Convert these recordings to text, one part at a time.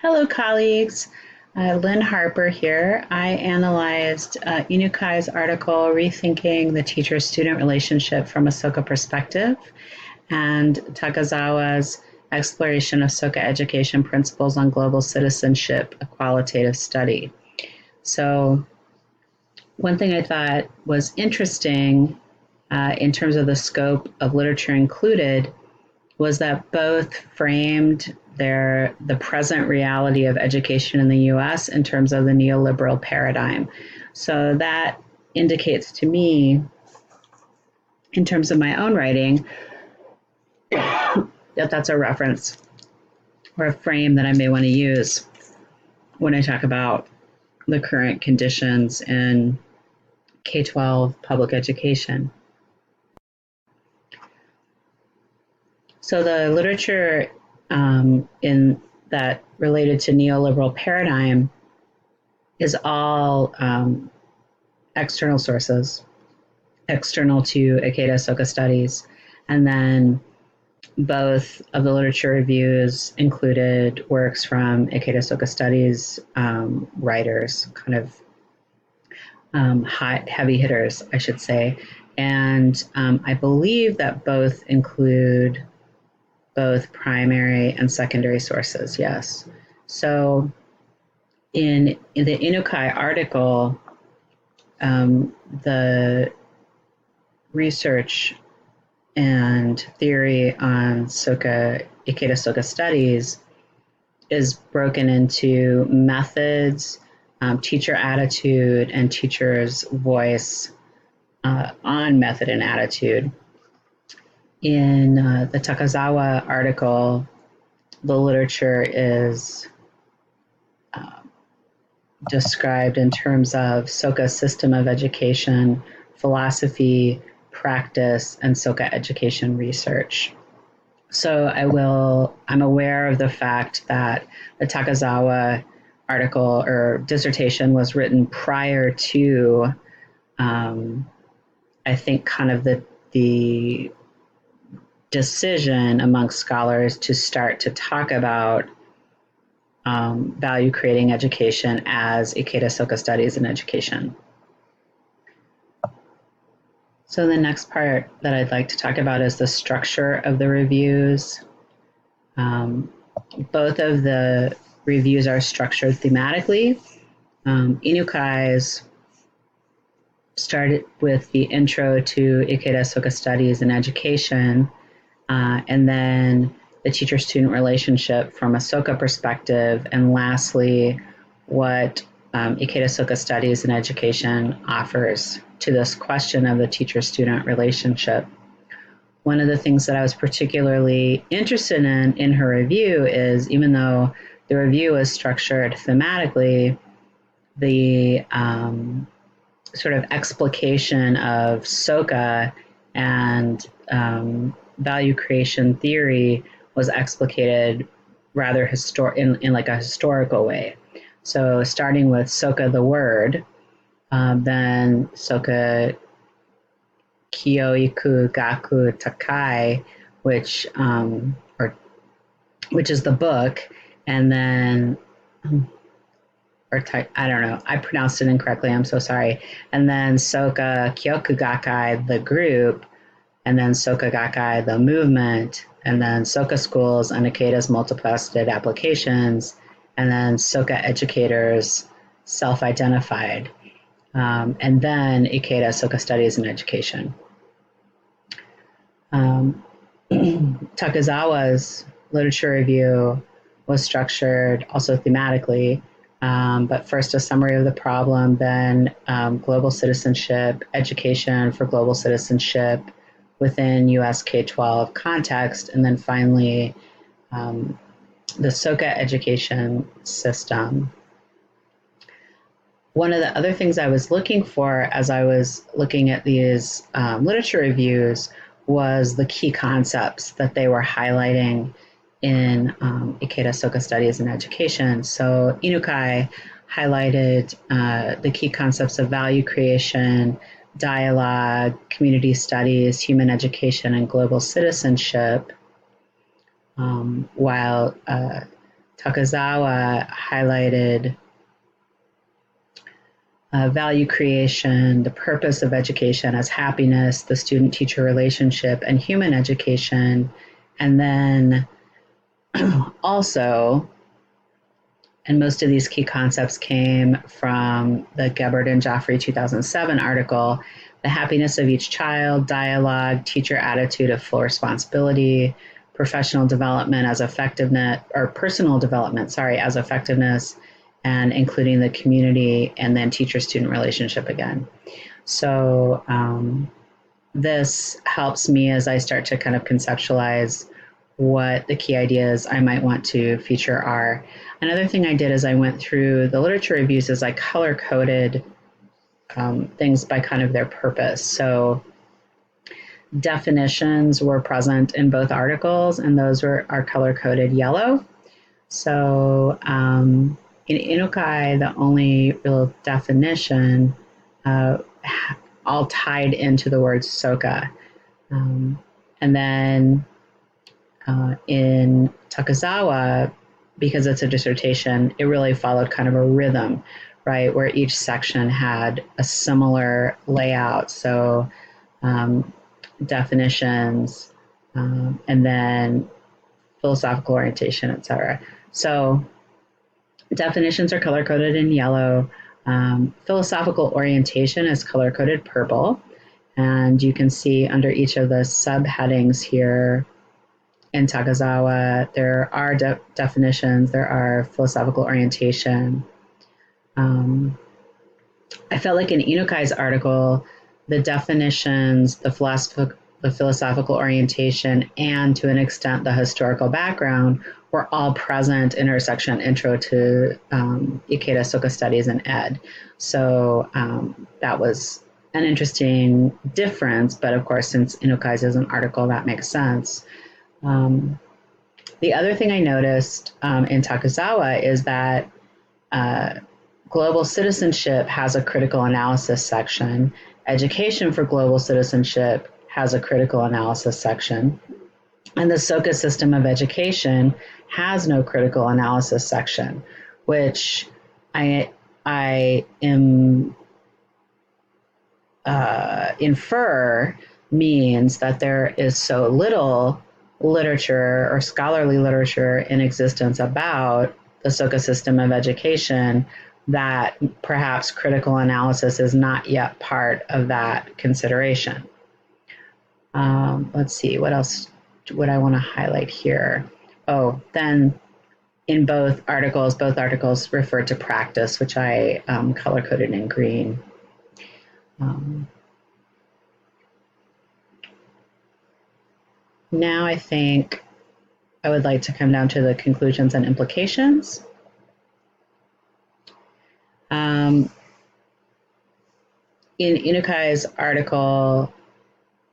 Hello, colleagues. Lynn Harper here. I analyzed Inukai's article, Rethinking the Teacher-Student Relationship from a Soka Perspective, and Takazawa's exploration of Soka education principles on global citizenship, a qualitative study. So one thing I thought was interesting in terms of the scope of literature included was that both framed the present reality of education in the US in terms of the neoliberal paradigm. So that indicates to me, in terms of my own writing, that that's a reference or a frame that I may want to use when I talk about the current conditions in K-12 public education. So the literature in that related to neoliberal paradigm is all external sources, external to Ikeda Soka Studies. And then both of the literature reviews included works from Ikeda Soka Studies writers, kind of heavy hitters, I should say. And I believe that both include both primary and secondary sources, yes. So in the Inukai article, the research and theory on Ikeda Soka Studies is broken into methods, teacher attitude, and teacher's voice on method and attitude. In the Takazawa article, the literature is described in terms of Soka's system of education, philosophy, practice, and Soka education research. So I'm aware of the fact that the Takazawa article or dissertation was written prior to, I think, kind of the decision amongst scholars to start to talk about value creating education as Ikeda Soka Studies in education. So the next part that I'd like to talk about is the structure of the reviews. Both of the reviews are structured thematically. Inukai's started with the intro to Ikeda Soka Studies in education, and then the teacher-student relationship from a Soka perspective, and lastly, what Ikeda Soka Studies in education offers to this question of the teacher-student relationship. One of the things that I was particularly interested in her review is, even though the review is structured thematically, the sort of explication of Soka and value creation theory was explicated rather in like a historical way. So starting with Soka the word, then Soka Kyoiku Gaku Takai, which is the book, and then I don't know, I pronounced it incorrectly, I'm so sorry. And then Soka Kyoku Gakkai, the group, and then Soka Gakkai, the movement, and then Soka schools and Ikeda's multifaceted applications, and then Soka educators, self-identified, and then Ikeda Soka Studies in education. Takazawa's literature review was structured also thematically, but first a summary of the problem, then global citizenship, education for global citizenship within US K-12 context, and then finally the Soka education system. One of the other things I was looking for as I was looking at these literature reviews was the key concepts that they were highlighting in Ikeda Soka Studies in education. So Inukai highlighted the key concepts of value creation, dialogue, community studies, human education, and global citizenship, while Takazawa highlighted value creation, the purpose of education as happiness, the student-teacher relationship, and human education. And then also, and most of these key concepts came from the Gebhardt and Joffrey 2007 article, The Happiness of Each Child, Dialogue, Teacher Attitude of Full Responsibility, Professional Development as Effectiveness, or Personal Development, sorry, as Effectiveness, and including the community, and then teacher-student relationship again. So this helps me as I start to kind of conceptualize what the key ideas I might want to feature are. Another thing I did is I went through the literature reviews as I color coded things by kind of their purpose. So definitions were present in both articles, and those are color coded yellow. So in Inukai, the only real definition all tied into the word soka. And then in Takazawa, because it's a dissertation, it really followed kind of a rhythm, right, where each section had a similar layout. So definitions, and then philosophical orientation, etc. So definitions are color-coded in yellow. Philosophical orientation is color-coded purple. And you can see under each of the subheadings here in Takazawa, there are definitions, there are philosophical orientation. I felt like in Inukai's article, the definitions, the philosophical orientation, and to an extent the historical background were all present in her section Intro to Ikeda Soka Studies in Ed. So that was an interesting difference, but of course, since Inukai's is an article, that makes sense. The other thing I noticed in Takazawa is that global citizenship has a critical analysis section. Education for global citizenship has a critical analysis section. And the Soka system of education has no critical analysis section, which I infer means that there is so little literature or scholarly literature in existence about the Soka system of education that perhaps critical analysis is not yet part of that consideration. Let's see, what else would I want to highlight here? Oh, then in both articles refer to practice, which I color-coded in green. Now I think I would like to come down to the conclusions and implications. In Inukai's article,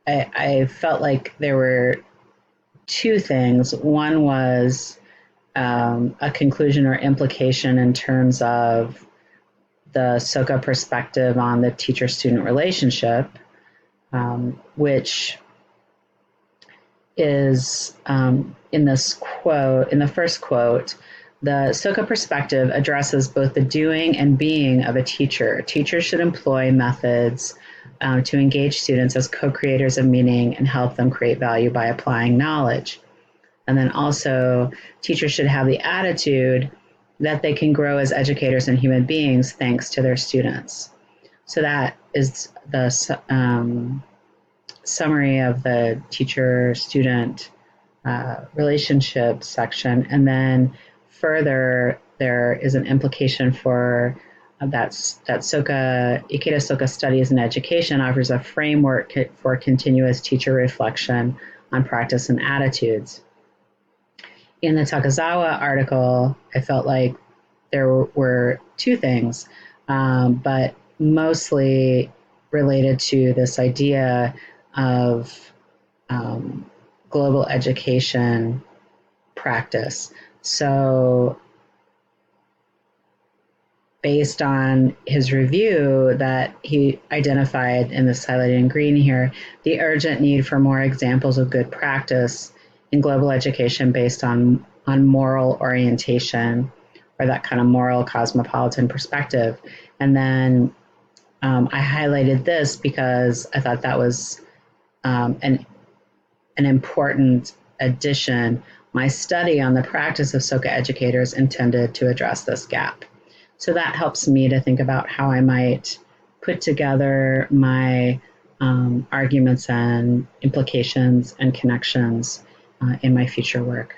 I felt like there were two things. One was a conclusion or implication in terms of the Soka perspective on the teacher-student relationship, which is in this quote, in the first quote, the Soka perspective addresses both the doing and being of a teacher. Teachers should employ methods to engage students as co-creators of meaning and help them create value by applying knowledge. And then also, teachers should have the attitude that they can grow as educators and human beings thanks to their students. So that is the summary of the teacher-student relationship section. And then further, there is an implication for that Soka, Ikeda Soka Studies in Education offers a framework for continuous teacher reflection on practice and attitudes. In the Takazawa article, I felt like there were two things, but mostly related to this idea of global education practice. So based on his review that he identified in this highlighted in green here, the urgent need for more examples of good practice in global education based on on moral orientation, or that kind of moral cosmopolitan perspective. And then I highlighted this because I thought that was an important addition. My study on the practice of Soka educators intended to address this gap. So that helps me to think about how I might put together my arguments and implications and connections in my future work.